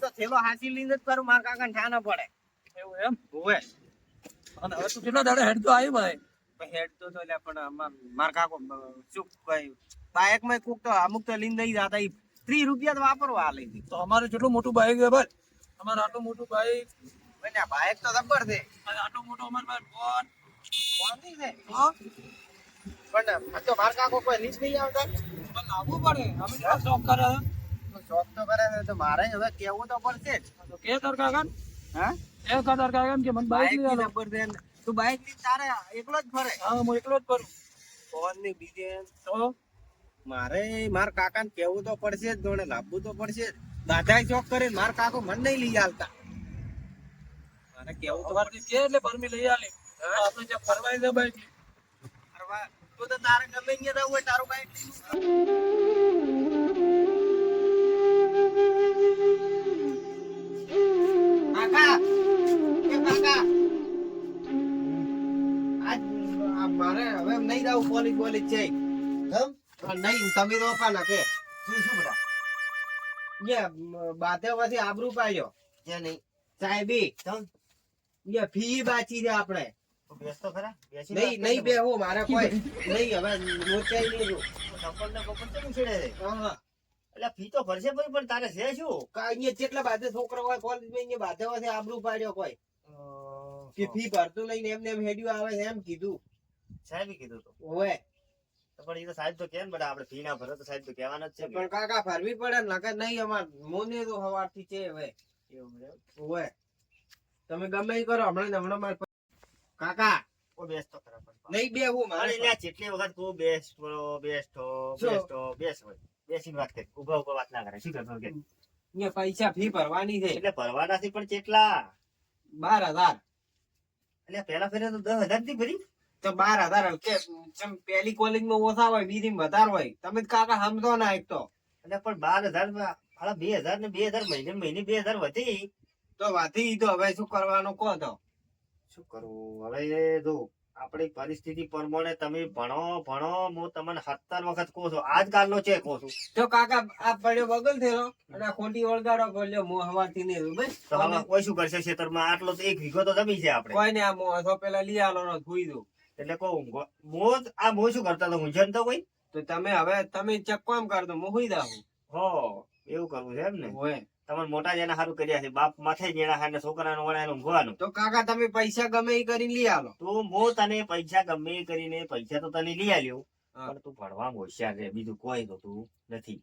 તો થેલો હાસી લઈને જ કરું, માર કાકા ને ઠાના પડે એવું એમ? ઓવે. અને હવે તું કેટલા દાડે હેડ તો આવ્યું ભાઈ? હેડ તો લે, પણ માર કાકો શું ભાઈ બાઇક માં કોક તો અમુક તો લઈને દઈ જતા 30 રૂપિયા તો વાપરવા આ લઈ તો અમારે જેટલું મોટું બાઈક છે ભાઈ, અમારે આટલું મોટું બાઈક દીધું બાઇક તો જબર છે. અને આટલું મોટું અમારે ભાઈ ફોન. ફોન નહીં છે હા, પણ આ તો માર કાકો કોઈ લીસ નહીં આવતા. પણ લાવવું પડે. અમે કેવા શોખ કરે છે. શોખ તો કરે છે તો મારે હવે કેવું તો પડશે જ. તો કે તાર કાકા ને? હા એ કા તાર કાકા ને કે મને બાઈક લઈ આલો. જબર છે. તું બાઇક લઈને તારે એકલો જ ફરે? હા, હું એકલો જ કરું. ફોન ની બીજે તો મારે માર કાકા ને કેવું તો પડશે જ, જોડે લાવવું તો પડશે જ. દાદાએ શોખ કરે ને માર કાકો મને નહીં લઈ આલતા. મારે કેવું તો સવારથી કે એટલે પરમી લઈ આલી. આપણે જ્યાં ફરવાય છે બાઈક લઈ. ફરવા તો તારે ગમે ત્યાં જવું હોય તારું બાઇક કાકા એ કાકા આજ મારે હવે નહીં જવું કોલેજ બોલેજ છે. નહીં તમે તો અપા ના કે શું બેટા બાતે પછી આબરૂ પાડ્યો જે નહીં સાહેબી ફી બાચી છે આપણે. બેસતો ખરા નહીં બેહો મારે કોઈ નહીં હવે રોચાઈ નહીં હા એટલે ફી તો ભરશે ભાઈ, પણ તારે છે શું? અહીંયા જેટલા બાધે છોકરા હોય કોલેજમાં અહીંયા બાધે આબરૂ પાડ્યો કોઈ કે ફી ભરતું લઈને એમને એમ હેડ્યું આવે છે એમ કીધું સાહેબે કીધું તો ઓય. તો પણ એ તો સાહેબ તો કે ને બધા આપણે ફી ના ભરે તો સાહેબ તો કહેવાના જ છે પણ કાકા ફરવી પડે ને નકર નહીં અમાર મોને તો હવારથી છે હવે એવું એમ. ઓય. તમે ગમે ઈ કરો હમણાં માર કાકા ઓ બેસતો ખરા પણ નહીં બેહું અરે મારે લ્યા જેટલી વખત તું બેસતો શું? બેસ હોય બેસીને વાત કરી, ઉભા વાત ના કરે. શું કરતો કે અહીંયા પૈસા ફી ભરવાની છે એટલે ભરવાના છે પણ કેટલા? 12,000. એટલે પેલા ફેરે તો 10,000 થી ભરી. તો 12,000 કે ચમ પેલી કોલેજમાં ઓછા હોય બીજી વધારે હોય. તમે જ કાકા સમજો ના એક તો એટલે પણ 12,000 માં હાલા 2,000 ને 2,000 મહિને 2,000 વધી. તો વાથી તો હવે શું કરવાનું કહો તો. શું કરવું હવે? જો આપણી પરિસ્થિતિ પ્રમાણે તમે ભણો હું તમને 17 વખત કહું છું, આજકાલનો છે કહું છું. તો કાકા આ પડ્યો બગલ થયેલો અને આ ખોટી ઓળગાડો પડ્યો મો હવાથી નહીં ભાઈ તો હવે કોઈ શું કરશે ખેતરમાં? આટલો તો 1 વીઘો તો જમી છે આપણે. કોઈ ને આ મો તો પેલા લઈ આલો ને ધોઈ દો. એટલે કહું મો શું કરતા હતા? હું જનતો કોઈ તો તમે હવે તમે ચેક કામ કર દો હું હોઈ દઉં. હો એવું કરવું છે એમ ને? હોય તમારે મોટા જેના સારું કર્યા છે, બાપ માથે જેના હાને છોકરાનું વણાયનું ઊંઘવાનું. તો કાકા તમે પૈસા ગમે એ કરીને લઈ આલો. તો મો તને પૈસા ગમે એ કરીને પૈસા તો તને લઈ આલ્યો, હા. પણ તું ભણવામાં હોશિયાર છે, બીજું કોઈ તો તું નથી.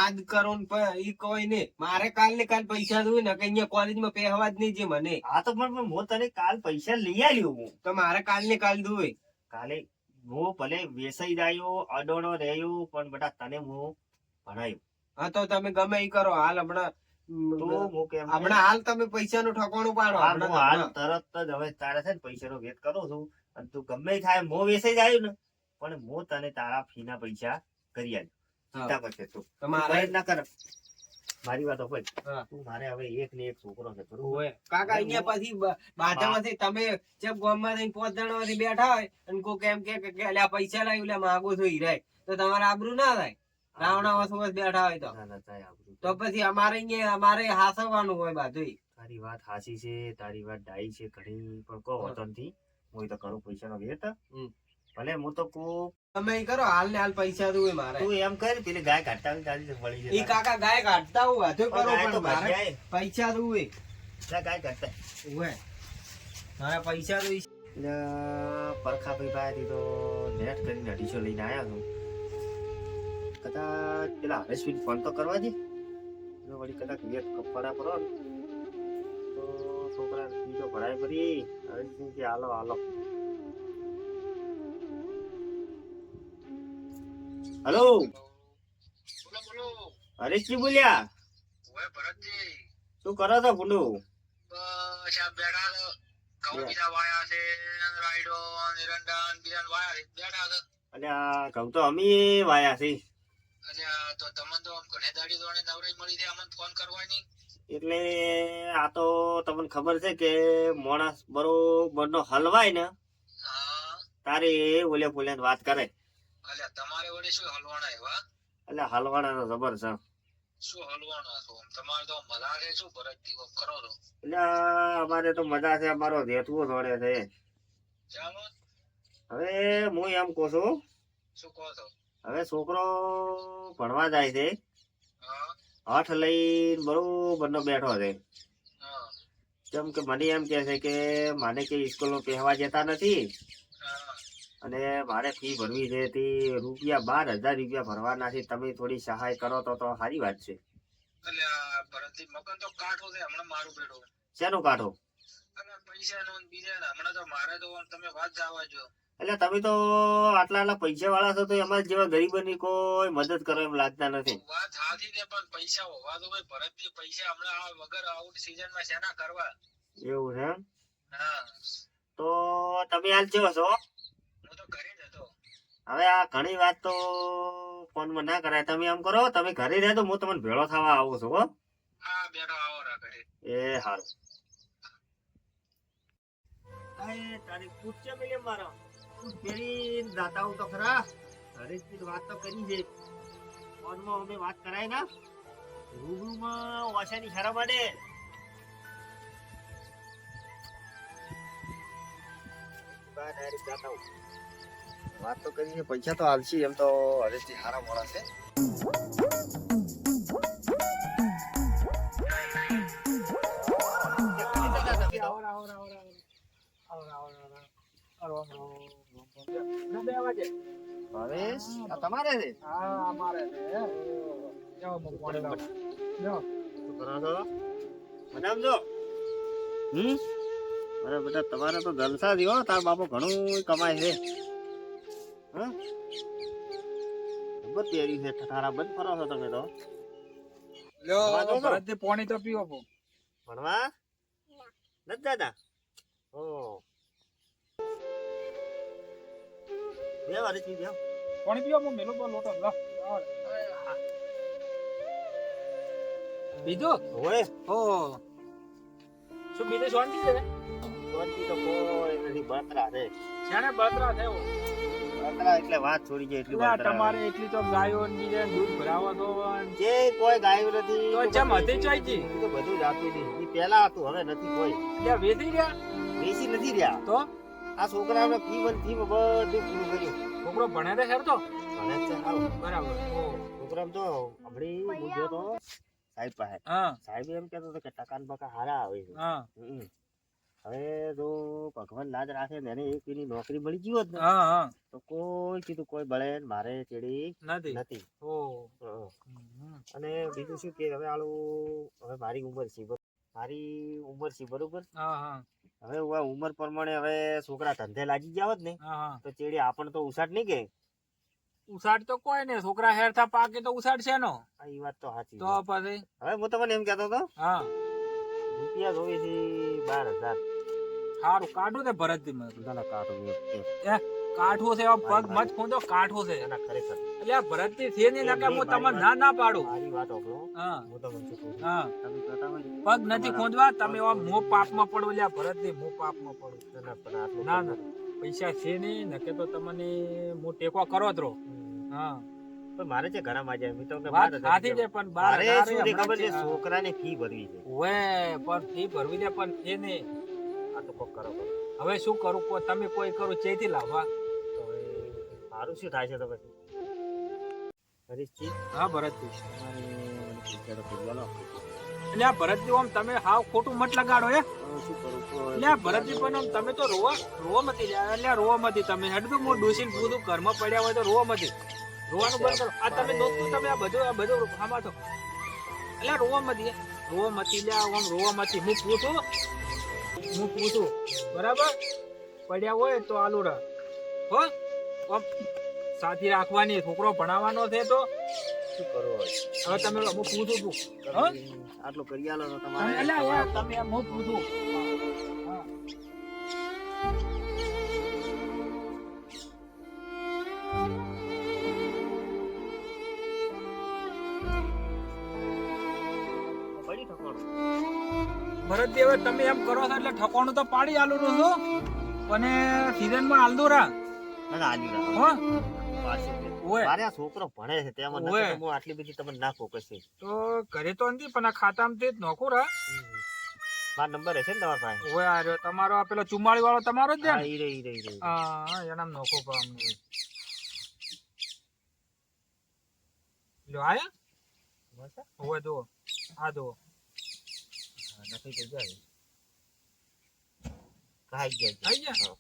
આજ કરો ને ઈ કોઈ નહીં. મારે કાલ ને કાલ પૈસા જોયું ને કે અહીંયા કોલેજમાં પહેવા જ નહીં છે મને. આ તો પણ મો તને કાલ પૈસા લઈ આલ્યો. હું તો મારે કાલ ને કાલ જોયું. કાલે હું ભલે વેસાઈ રહ્યો અડોડો રહ્યો, પણ બેટા તને હું ભણાયું. હા તો તમે ગમે એ કરો હાલ હમણાં તો હું કેમ હમણાં હાલ તમે પૈસા નું ઠકાણું પાડો. હાલ હું હાલ હમણાં તરત જ હવે તારે છે ને પૈસાનો વેટ કરું છું, અને તું ગમે એ થાય મો વેસાઈ જાય ને, પણ હું તને તારા ફી ના પૈસા કરી આલ્યો. ચિંતા કરશે તું. તો મારે તું ના કર. મારી વાત હોય હા. તું મારે હવે એક ને એક છોકરો છે બરોબર? હોય. કાકા અહીંયા પછી બાધામાંથી તમે જેમ ગામમાં થઈને 5 જણામાંથી બેઠા હોય અને કોઈ એમ કે અલ્યા પૈસા લાવ્યું લે માગો છો હીરાય, તો તમારે આબરૂ ના થાય. રાવણા વસો બેઠા હોય તો ના, ના, થાય આપણું. તો પછી અમારે અહીંયા અમારે હાસવવાનું હોય બધું. તારી વાત હાચી છે, તારી વાત ડાઈ છે ઘણી, પણ કહો વતન થી હું તો કરું પૈસાનો વેટ. ભલે હું તો કહું તમે ઈ કરો હાલ ને હાલ પૈસા જોવે મારે. તું એમ કર, પેલી ગાય કાઢતા હોય તારી મળી ઈ કાકા ગાય કાઢતા હું વાંધો કરો ગાય તો પણ મારે કાઢી પૈસા જોવે. જાય. ગાય કાઢતા હોય મારે પૈસા જોઈ. એટલે પરખા ભાઈ પાસેથી તો નેટ કરીને 250 લઈને આવ્યા છું. કદાચ પેલા હરેશભાઈ ફોન તો કરવા દે, જો વળી કદાચ વેટ કપડા પડો ને તો છોકરા બીજો ભરાય ફરી. હરેશભાઈ કે હાલો હાલો. હલો હરેશજી બોલ્યા? શું કરો છો ગુંડુ? અને આ ઘઉં તો અમે વાયા છે. એટલે આ તો તમને ખબર છે કે માણસ બરોબર નો હલવાય ને તારે ઓલે બોલે વાત કરે. તમારે વડે શું હલવાના એવા? એટલે હલવાના જબર છે. શું હલવાના છો તમારે તો મજા છે શું ભરતજી કોક કરો તો એટલે અમારે તો મજા છે, અમારો રેથવો દોડે છે. ચાલો હવે હું એમ કહું છું, શું કહો છો હવે છોકરો ભણવા જાય છે, હા હાથ લઈને બરોબર નો બેઠો છે. હા જેમ કે મને એમ કે છે કે માને કે સ્કૂલમાં પહેવા જતા નથી હા અને મારે ફી ભરવી છે તે રૂપિયા 12,000 ભરવાના છે. તમે થોડી સહાય કરો તો સારી વાત છે. એટલે આ ભરતજી મગન તો કાઠો છે હમણાં મારું બેઠો શેનું કાઢો? અને પૈસા નો બીજા ને હમણાં તો મારે તો તમે વાત જવા જો એટલે તમે તો આટલા પૈસા વાળા છો તો એમાં જેવા ગરીબોની કોઈ મદદ કરો એમ લાગતા નથી. વાત સાચી છે પણ પૈસા હોવા તો ભાઈ ભરતજી પૈસા હમણાં આ વગર આઉટ સીઝન માં શેના કરવા એવું છે એમ? હા તો તમે હાલ કેવો છો? હું તો ઘરે જ હતો હવે આ ઘણી વાત તો ફોનમાં ના કરાય. તમે એમ કરો, તમે ઘરે રહે તો હું તમને ભેળો થવા આવું છું. હો, હા બેઠો આવો રા ઘરે એ સારું. તારી કૂટ છે પેલી મારો કૂટ ફેરી દાતા હું તો ખરા હરેશની વાત તો કરી છે. ફોનમાં અમે વાત કરાય ના રૂબરૂમાં ઓછાની શરમ અડે. વાત તો કરી છે, પૈસા તો હાલશી એમ તો હરેશથી સારા મોડા છે. હરેશ, આ તમારે છે? હા અમારે શું કરો છો? મજામાં છો? અરે બેટા તમારે તો જલસા થી હો, તાર બાપો ઘણું કમાય છે. હા ખબર પહેરી છે ઠઠારા બંધ ફરો છો તમે તો. લ્યો ભરતજી પાણી તો પીવો પો ભણવા નથી જતા? ઓ બે વારી થી જાવ. પાણી પીવો પો મેલો તો લોટો લા બીજો ઓય ઓ શું બીજો શાંતિ છે શાંતિ તો કોઈ નથી. બળતરા છે. છેને બળતરા થયો બળતરા એટલે વાત છોડી જાય એટલી એટલે બળતરા. તમારે એટલી તો ગાયો ને બીજા દૂધ ભરાવા તો જે કોઈ ગાયું નથી તો ચમ હતી ચાઈજી એ તો બધું જ આપી દીધું. એ પહેલા હતું, હવે નથી કોઈ. એટલે વેચી ગયા બેસી નથી રહ્યા. તો આ છોકરાને ફી બધું પૂરું કર્યું. છોકરો ભણે તો ખેર તો ભણે જ છે સારું. બરાબર ઓ છોકરાને તો હમણાં હું ગયો તો સાહેબ પાસે. હા સાહેબ એમ કહેતો હતો કે ટકા ને બકા હારા આવે છે. હા હવે જો ભગવાન લાજ રાખે ને એને એક એની નોકરી મળી ગઈ હોત ને હા હા તો કોઈ કીધું કોઈ બળે ને મારે ચેડી નથી નથી. ઓ અને બીજું શું કે હવે આલું હવે મારી ઉંમર છે બરોબર. હા હા હવે ઉંમર પ્રમાણે હવે છોકરા ધંધે લાગી ગયા હોત ને હા હા તો ચેડી આપણને તો ઉસાટ નહીં કે. ઉસાડ તો કોઈ ને છોકરા હેરથા પાકે તો ઉસાડ છે નો આ ઈ વાત તો સાચી તો છે. પછી હવે હું તમને એમ કહેતો હતો હા રૂપિયા જોઈ છે 12,000. સારું કાઢું ને ભરતજી મને ના કાઢો કાઠું છે પગ મત ખોદો કાઠું છે એના ખરેખર એટલે આ ભરતજી છે નહીં ના કે હું તમને ના પાડું મારી વાત સાંભળો. હા હું તમને શું કહું છું. હા તમે કહેતા હોય ને પગ નથી ખોદવા તમે આમ મો પાપમાં પડો લ્યા ભરતજી મો પાપમાં પડો ના પણ આટલું ના ના પૈસા છે નહીં નકે તો તમને હું ટેકો કરો જ રહો હા પણ મારે છે ઘણા માજ્યા મેં તમને વાત 12,000 સાચી છે પણ બાર મારે હજાર શું છે હમણાં ખબર છે છે, હા. છોકરાને ફી ભરવી છે. ઓવે પણ ફી ભરવી દે પણ છે ને આ તો કોક કરો કરો. હવે શું કરું તમે કોઈ કરું ચેથી લાવવા તો હવે મારું શું થાય છે તો પછી હરીશજી હા ભરતજી તમારે પૈસા તો પૂરવા લો. એટલે આ ભરતજી આમ તમે હાવ ખોટું મત લગાડો હવે શું કરું એટલે આ ભરતજી પણ આમ તમે તો રોવા મતી રહ્યા એટલે રોવા મતી તમે હેડ તો હું ડોસીને પૂછું ઘરમાં પડ્યા હોય તો રોવા મતી રોવાનું બંધ કરો આ તમે દોસ્તો તમે આ બધું ખામાં તો એટલે રોવા મતી લ્યા આમ રોવા મતી હું પૂછું બરાબર પડ્યા હોય તો આલુ રા હો આમ સાથી રાખવાની છોકરો ભણાવવાનો છે તો શું કરો હવે તમે હું પૂછું છું હા આટલું કરી આલો તો તમે તમારે એટલે યાર તમે એમ હું પૂછું હા પડી ઠકવાનું. ભરતજી હવે તમે એમ કરો છો એટલે ઠકોણું તો પાડી આલું છું અને સીઝન માં આલદો રા ના ના આલ્યું ના હો પાછું ઓય. મારે આ છોકરો ભણે છે તેમાં ઓય. નકર તો હું આટલી બધી તમને ના ફોકસ છે તો ઘરે તો નથી પણ આ ખાતામાં તે જ નોખું રા મારો નંબર હશે ને તમારા પાસે ઓય આ રહ્યો તમારો આ પેલો 44 વાળો તમારો જ છે હા ને ઈ રે, ઈ રે, ઈ રે. હા એનામ નોખો પામ લ્યો આયા બસ આ? ઓય જો આ જો હા, નથી તો જાય ખાઈ ગયા છે. આઈ ગયા? હા.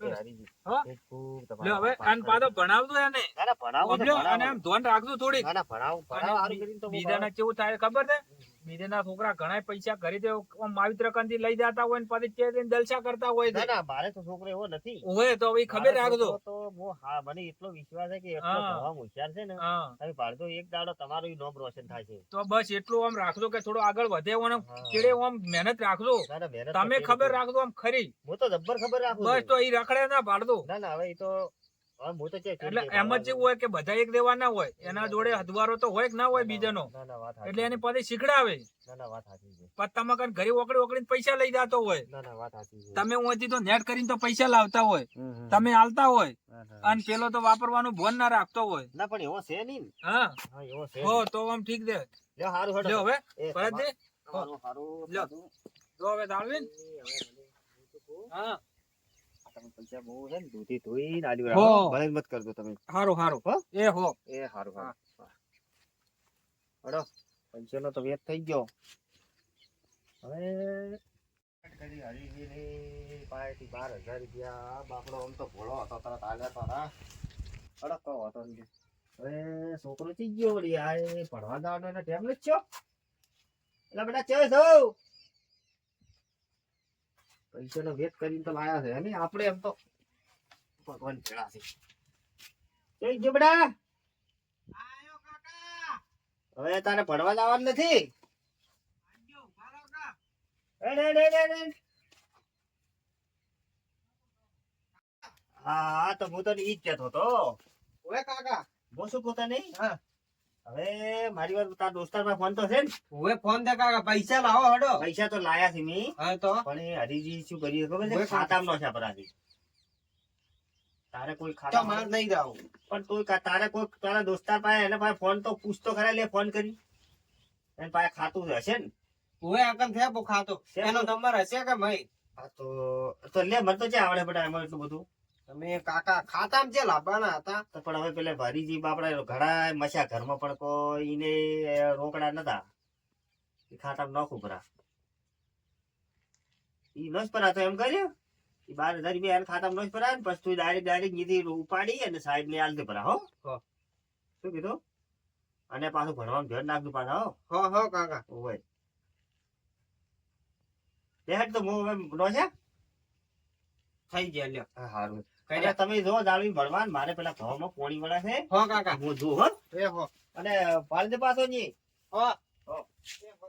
એ હારીજી. હા? એક ખૂબ તમારા લ્યો હવે બાપા આને પાછો ભણાવજો એને ના, ના, ભણાવો ને, સમજ્યો? અને ભણાવો. એમ ધ્યાન રાખજો થોડીક ના, ના, ભણાવો, ભણાવો, હારું કરીને તો હું બીજાના કેવું થાય ખબર છે બીજાના છોકરા ઘણા પૈસા ઘરે તે આમ માવિત્ર કંથી લઈ જતા હોય ને પછી તે લઈને જલસા કરતા હોય ના, છે. ના, મારે તો છોકરો એવો નથી. હોય તો હવે ખબર મારો રાખજો છોકરો તો હા, મને એટલો વિશ્વાસ છે કે એટલો હા. ભણવામાં હોશિયાર છે ને હા તમે પાડતો એક દાડો તમારું ઈ નામ રોશન થાય છે. તો બસ એટલું આમ રાખજો કે થોડો આગળ વધે અને હા. કેડે આમ મહેનત રાખજો ના, ના, મહેનત તો તમે કરી ખબર છે. રાખજો આમ ખરી હું તો જબ્બર ખબર રાખું બસ છું. તો ઈ રખડે ના પાડજો ના, ના, હવે ઈ તો હવે હું તો ચેક એટલે એમ જ જેવું હોય કે બધા એક દેવા ના હોય એના જોડે હદવારો તો હોય કે ના હોય બીજાનો ના, ના, વાત સાચી એટલે છે. એની પછી શીખડાવે ના, ના, વાત સાચી છે. પણ તમે કઈ ઘરે ઓકડી ઓકડીને પૈસા લઈ જતો હોય ના, ના, વાત સાચી છે. તમે ઓથી તો નેટ કરીને તો પૈસા લાવતા હોય હમ, હમ. તમે આલતા હોય ના, ના, અને પેલો તો વાપરવાનું ભોન ના રાખતો હોય ના, પણ એવો છે નહીં ને. હા હા, એવો છે હો નહીં. તો આમ ઠીક દે લ્યો, હારું હેડો. લ્યો હવે એ પરત દે તમારું હારું લ્યો. સાધું. જો હવે તાળવી ને. એ હવે મને હું તો કહું, હા તમે પૈસા બહુ છે ને દૂધી ધોઈને આલ્યું હો. રાખો. ભલે મત કરજો તમે. હારું હારું હો? એ હો એ હારું હારું. હડો પૈસાનો તો વેત થઈ ગયો. હવે કરી હરીજીની પાસેથી 12,000 રૂપિયા આ બાપડો આમ તો ભોળો હતો તરત આલ્યા તો હા. હડો તો હતો નહીં. હવે છોકરો ચી ગયો વળી આ એ ભણવા જવાનો એને ટેમ નથી થયો. એટલે બેટા ચેવી છો? પૈસાનો વેત કરીને તો લાયા છે અને આપણે એમ તો ભગવાન ભેળા છે. ચેવી ગયો બેટા? હવે તારે ભણવા જવાનું નથી. હેડ, હેડ, હેડ, હેડ, હેડ. હા તો હું તને ઈ જ કહેતો હતો. ઓય કાકા હું શું કહેતો નહીં? હા. હવે મારી વાર તારા દોસ્તાર પાસે ફોન તો છે ને? ઓય ફોન દે કાકા પૈસા લાવો હડો પૈસા તો લાયા છે મેં. હા તો પણ એ હરીજી શું કર્યું ખબર છે? ઓય ખાતામાં નોશા પરાથી. તારે કોઈ તો ખાતા માર નહીં જાવ પણ તું તારે કોઈ તારા દોસ્તાર પાસે એને પાસે ફોન તો પૂછતો ખરા લે ફોન કરી. એને પાસે ખાતું હશે ને? ઓય આકન થયા બો ખાતો છે એનો તો? નંબર હશે કે ભાઈ હા તો લે મને તો ક્યાં આવડે બેટા એમાં એટલું બધું. તમે કાકા ખાતામાં જે લાવવાના હતા તો પણ હવે પેલા ભારીજી બાપડા ઘણા મસ્યા ઘરમાં પણ કોઈ ઈને રોકડા નતા ઈ ખાતામાં નાખું પરા ઈ નસ પરા તો એમ કર્યું ઈ 12,000 રૂપિયા એને ખાતામાં નસ પરા ને પછી તું ડાયરેક્ટ નીથી ઉપાડી અને સાહેબ ને આલ દે પરા હો. શું કીધું? અને પાછું ભણવાનું ધ્યાન રાખજો પાછા હો. હો કાકા ઓય લે હેડ તો હું હવે નોશા. થઈ ગયા લ્યો હા હારું. કઈ એટલે તમે જો જાળવી ભણવા ને મારે પેલા ઘઉંમાં પોણી વળે છે હો કાકા હું જો હો એ હો અને પાડી દે પાછો ની. હો હો. એ હો